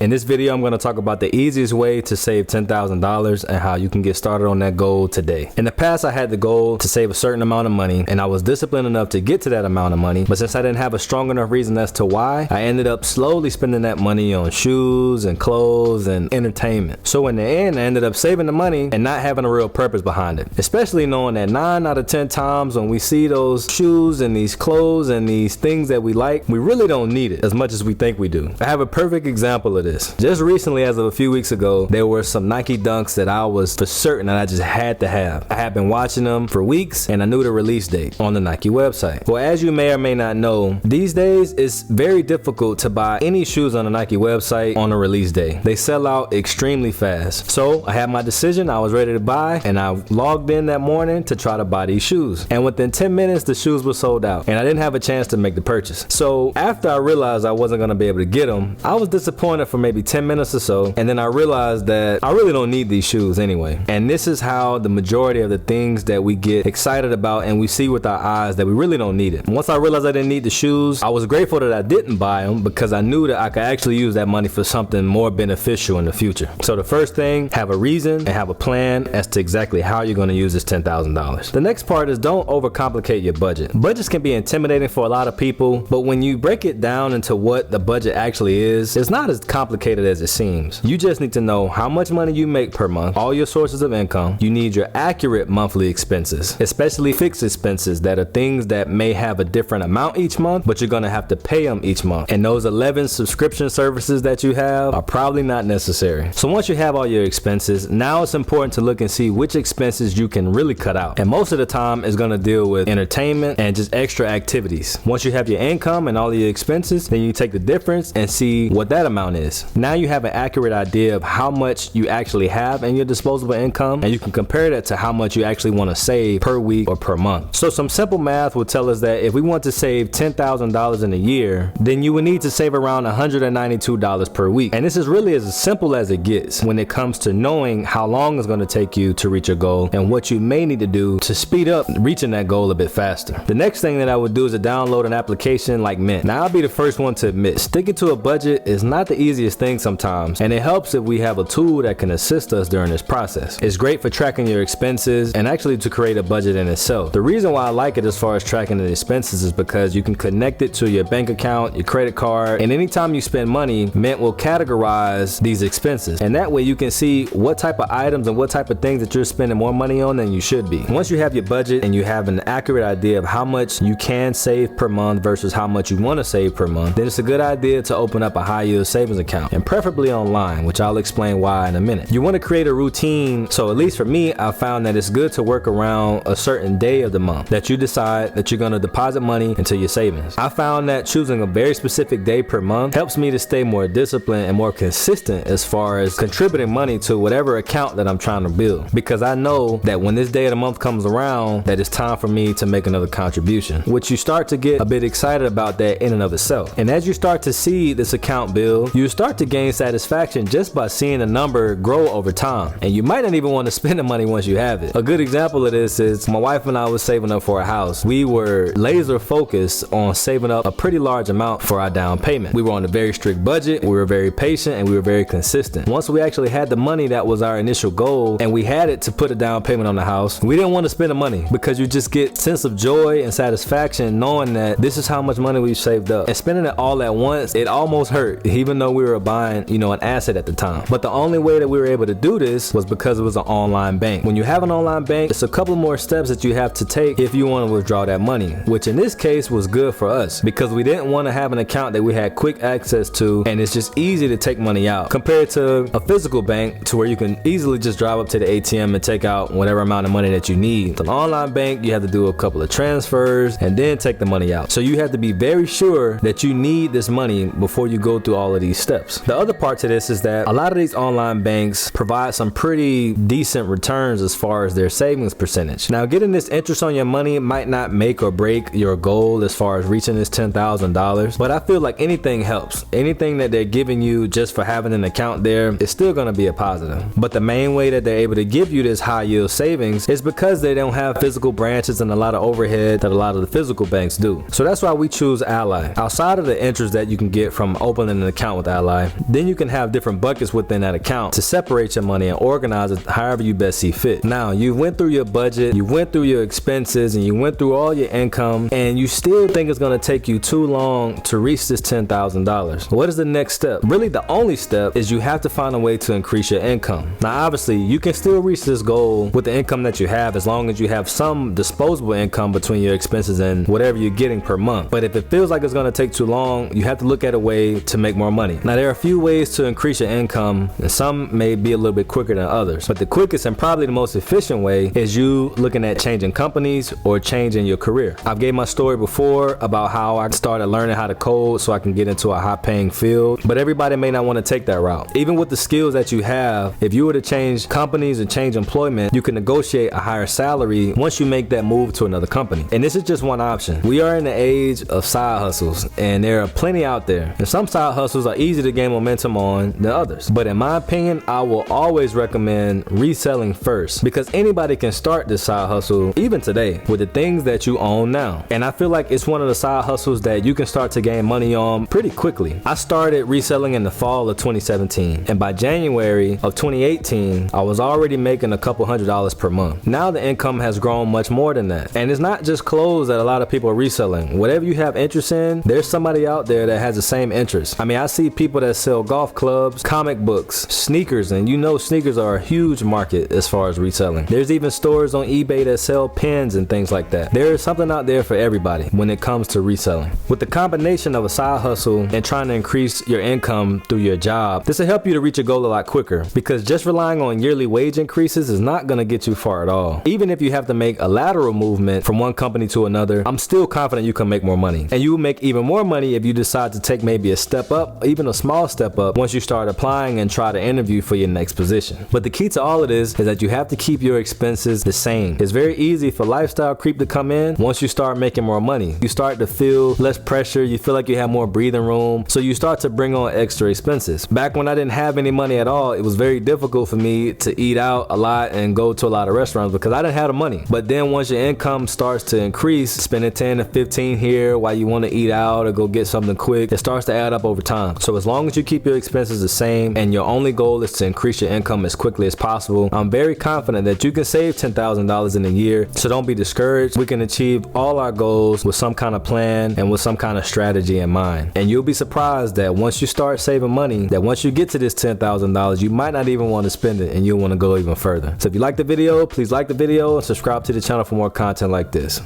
In this video, I'm going to talk about the easiest way to save $10,000 and how you can get started on that goal today. In the past, I had the goal to save a certain amount of money, and I was disciplined enough to get to that amount of money. But since I didn't have a strong enough reason as to why, I ended up slowly spending that money on shoes and clothes and entertainment. So in the end, I ended up saving the money and not having a real purpose behind it. Especially knowing that 9 out of 10 times when we see those shoes and these clothes and these things that we like, we really don't need it as much as we think we do. I have a perfect example of this. Just recently, as of a few weeks ago, there were some Nike Dunks that I was for certain that I just had to have. I had been watching them for weeks and I knew the release date on the Nike website. Well, as you may or may not know, these days it's very difficult to buy any shoes on the Nike website on a release day. They sell out extremely fast. So I had my decision, I was ready to buy, and I logged in that morning to try to buy these shoes. And within 10 minutes, the shoes were sold out and I didn't have a chance to make the purchase. So after I realized I wasn't gonna be able to get them, I was disappointed for maybe 10 minutes or so, and then I realized that I really don't need these shoes anyway. And this is how the majority of the things that we get excited about and we see with our eyes that we really don't need it. Once I realized I didn't need the shoes, I was grateful that I didn't buy them because I knew that I could actually use that money for something more beneficial in the future. So the first thing, have a reason and have a plan as to exactly how you're going to use this $10,000. The next part is don't overcomplicate your budget. Budgets can be intimidating for a lot of people, but when you break it down into what the budget actually is, it's not as complicated as it seems. You just need to know how much money you make per month, all your sources of income. You need your accurate monthly expenses, especially fixed expenses that are things that may have a different amount each month, but you're going to have to pay them each month. And those 11 subscription services that you have are probably not necessary. So once you have all your expenses, now it's important to look and see which expenses you can really cut out. And most of the time it's going to deal with entertainment and just extra activities. Once you have your income and all of your expenses, then you take the difference and see what that amount is. Now you have an accurate idea of how much you actually have in your disposable income, and you can compare that to how much you actually want to save per week or per month. So some simple math will tell us that if we want to save $10,000 in a year, then you would need to save around $192 per week. And this is really as simple as it gets when it comes to knowing how long it's going to take you to reach your goal and what you may need to do to speed up reaching that goal a bit faster. The next thing that I would do is to download an application like Mint. Now I'll be the first one to admit, sticking to a budget is not the easiest thing sometimes, and it helps if we have a tool that can assist us during this process. It's great for tracking your expenses and actually to create a budget in itself. The reason why I like it as far as tracking the expenses is because you can connect it to your bank account, your credit card, and anytime you spend money, Mint will categorize these expenses, and that way you can see what type of items and what type of things that you're spending more money on than you should be. Once you have your budget and you have an accurate idea of how much you can save per month versus how much you want to save per month, then it's a good idea to open up a high yield savings account, and preferably online, which I'll explain why in a minute. You want to create a routine, so at least for me, I found that it's good to work around a certain day of the month that you decide that you're going to deposit money into your savings. I found that choosing a very specific day per month helps me to stay more disciplined and more consistent as far as contributing money to whatever account that I'm trying to build, because I know that when this day of the month comes around, that it's time for me to make another contribution, which you start to get a bit excited about that in and of itself. And as you start to see this account build, you start to gain satisfaction just by seeing the number grow over time, and you might not even want to spend the money once you have it. A good example of this is my wife and I was saving up for a house. We were laser focused on saving up a pretty large amount for our down payment. We were on a very strict budget, we were very patient, and we were very consistent. Once we actually had the money that was our initial goal and we had it to put a down payment on the house, we didn't want to spend the money because you just get sense of joy and satisfaction knowing that this is how much money we've saved up. And spending it all at once, it almost hurt, even though we were buying, an asset at the time. But the only way that we were able to do this was because it was an online bank. When you have an online bank, it's a couple more steps that you have to take if you want to withdraw that money, which in this case was good for us because we didn't want to have an account that we had quick access to and it's just easy to take money out compared to a physical bank to where you can easily just drive up to the ATM and take out whatever amount of money that you need. With an online bank, you have to do a couple of transfers and then take the money out. So you have to be very sure that you need this money before you go through all of these steps. The other part to this is that a lot of these online banks provide some pretty decent returns as far as their savings percentage. Now, getting this interest on your money might not make or break your goal as far as reaching this $10,000, but I feel like anything helps. Anything that they're giving you just for having an account there is still going to be a positive. But the main way that they're able to give you this high yield savings is because they don't have physical branches and a lot of overhead that a lot of the physical banks do. So that's why we choose Ally. Outside of the interest that you can get from opening an account with Ally, lie. Then you can have different buckets within that account to separate your money and organize it however you best see fit. Now, you went through your budget, you went through your expenses, and you went through all your income, and you still think it's gonna take you too long to reach this $10,000. What is the next step? Really, the only step is you have to find a way to increase your income. Now, obviously, you can still reach this goal with the income that you have as long as you have some disposable income between your expenses and whatever you're getting per month. But if it feels like it's gonna take too long, you have to look at a way to make more money. Now, there are a few ways to increase your income, and some may be a little bit quicker than others. But the quickest and probably the most efficient way is you looking at changing companies or changing your career. I've gave my story before about how I started learning how to code so I can get into a high-paying field, but everybody may not want to take that route. Even with the skills that you have, if you were to change companies or change employment, you can negotiate a higher salary once you make that move to another company. And this is just one option. We are in the age of side hustles, and there are plenty out there. And some side hustles are easy to gain momentum on than others. But in my opinion, I will always recommend reselling first, because anybody can start this side hustle even today with the things that you own now. And I feel like it's one of the side hustles that you can start to gain money on pretty quickly. I started reselling in the fall of 2017, and by January of 2018, I was already making a couple $100s per month. Now the income has grown much more than that. And it's not just clothes that a lot of people are reselling. Whatever you have interest in, there's somebody out there that has the same interest. I mean, I see people that sell golf clubs, comic books, sneakers, and you know sneakers are a huge market as far as reselling. There's even stores on eBay that sell pens and things like that. There is something out there for everybody when it comes to reselling. With the combination of a side hustle and trying to increase your income through your job, this will help you to reach your goal a lot quicker, because just relying on yearly wage increases is not going to get you far at all. Even if you have to make a lateral movement from one company to another, I'm still confident you can make more money. And you will make even more money if you decide to take maybe a step up, even a small step up, once you start applying and try to interview for your next position. But the key to all of this is that you have to keep your expenses the same. It's very easy for lifestyle creep to come in once you start making more money. You start to feel less pressure, you feel like you have more breathing room, so you start to bring on extra expenses. Back when I didn't have any money at all, it was very difficult for me to eat out a lot and go to a lot of restaurants because I didn't have the money. But then once your income starts to increase, spending 10 to 15 here while you want to eat out or go get something quick, it starts to add up over time. So as long as you keep your expenses the same and your only goal is to increase your income as quickly as possible, I'm very confident that you can save $10,000 in a year. So don't be discouraged. We can achieve all our goals with some kind of plan and with some kind of strategy in mind. And you'll be surprised that once you start saving money, that once you get to this $10,000, you might not even want to spend it and you'll want to go even further. So if you like the video, please like the video and subscribe to the channel for more content like this.